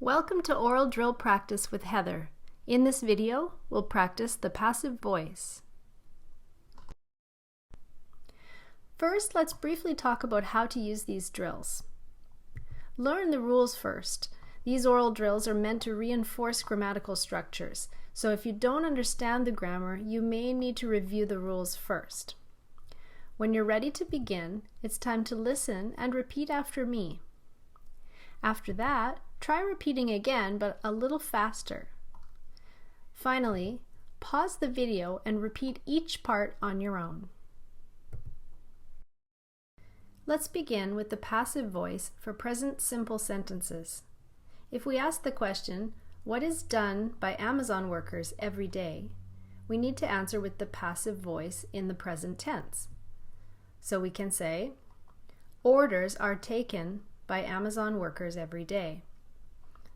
Welcome to Oral Drill Practice with Heather. In this video, we'll practice the passive voice. First, let's briefly talk about how to use these drills. Learn the rules first. These oral drills are meant to reinforce grammatical structures, so if you don't understand the grammar, you may need to review the rules first. When you're ready to begin, it's time to listen and repeat after me. After that, try repeating again, but a little faster. Finally, pause the video and repeat each part on your own. Let's begin with the passive voice for present simple sentences. If we ask the question, what is done by Amazon workers every day? We need to answer with the passive voice in the present tense. So we can say, orders are taken by Amazon workers every day.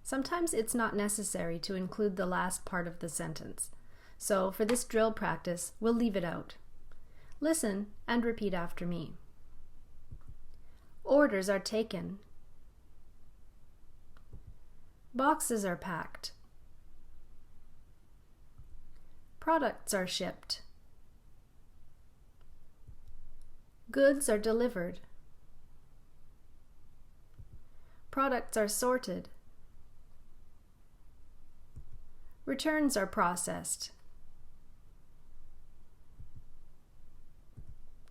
Sometimes it's not necessary to include the last part of the sentence. So for this drill practice, we'll leave it out. Listen and repeat after me. Orders are taken. Boxes are packed. Products are shipped. Goods are delivered. Products are sorted. Returns are processed.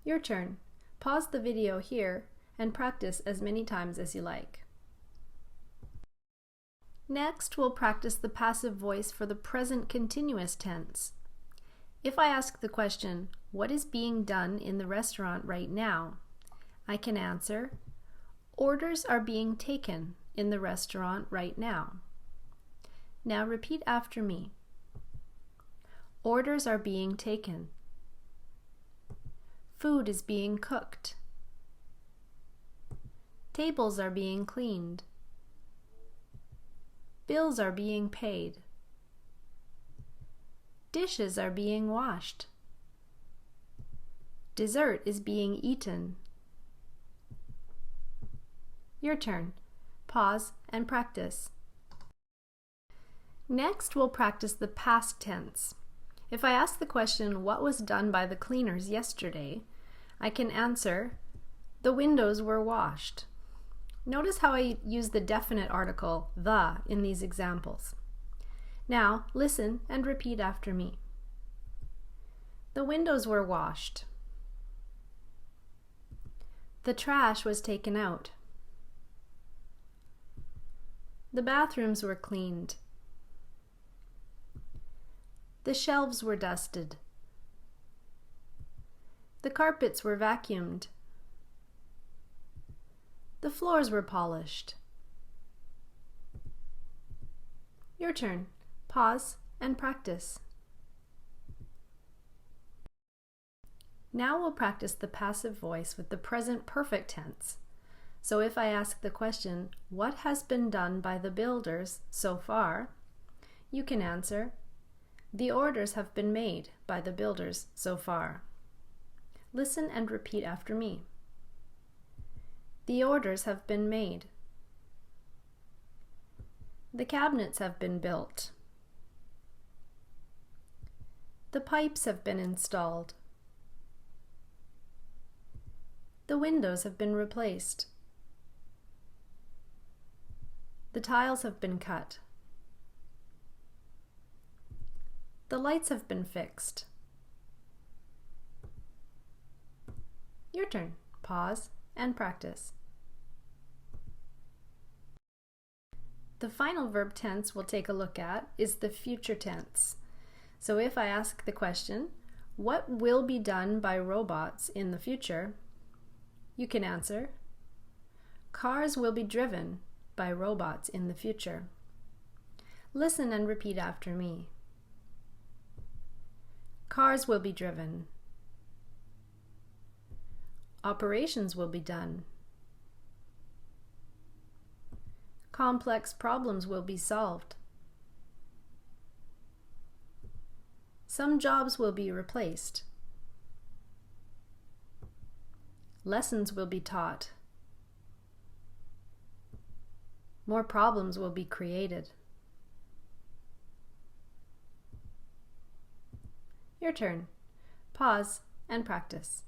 Your turn. Pause the video here and practice as many times as you like. Next, we'll practice the passive voice for the present continuous tense. If I ask the question, what is being done in the restaurant right now? I can answer, orders are being taken in the restaurant right now. Now repeat after me. Orders are being taken. Food is being cooked. Tables are being cleaned. Bills are being paid. Dishes are being washed. Dessert is being eaten. Your turn. Pause and practice. Next, we'll practice the past tense. If I ask the question, what was done by the cleaners yesterday? I can answer, the windows were washed. Notice how I use the definite article, the, in these examples. Now, listen and repeat after me. The windows were washed. The trash was taken out. The bathrooms were cleaned. The shelves were dusted. The carpets were vacuumed. The floors were polished. Your turn. Pause and practice. Now we'll practice the passive voice with the present perfect tense. So if I ask the question, what has been done by the builders so far? You can answer, the orders have been made by the builders so far. Listen and repeat after me. The orders have been made. The cabinets have been built. The pipes have been installed. The windows have been replaced. The tiles have been cut. The lights have been fixed. Your turn. Pause and practice. The final verb tense we'll take a look at is the future tense. So if I ask the question, what will be done by robots in the future? You can answer, cars will be driven by robots in the future. Listen and repeat after me. Cars will be driven. Operations will be done. Complex problems will be solved. Some jobs will be replaced. Lessons will be taught. more problems will be created. Your turn. Pause and practice.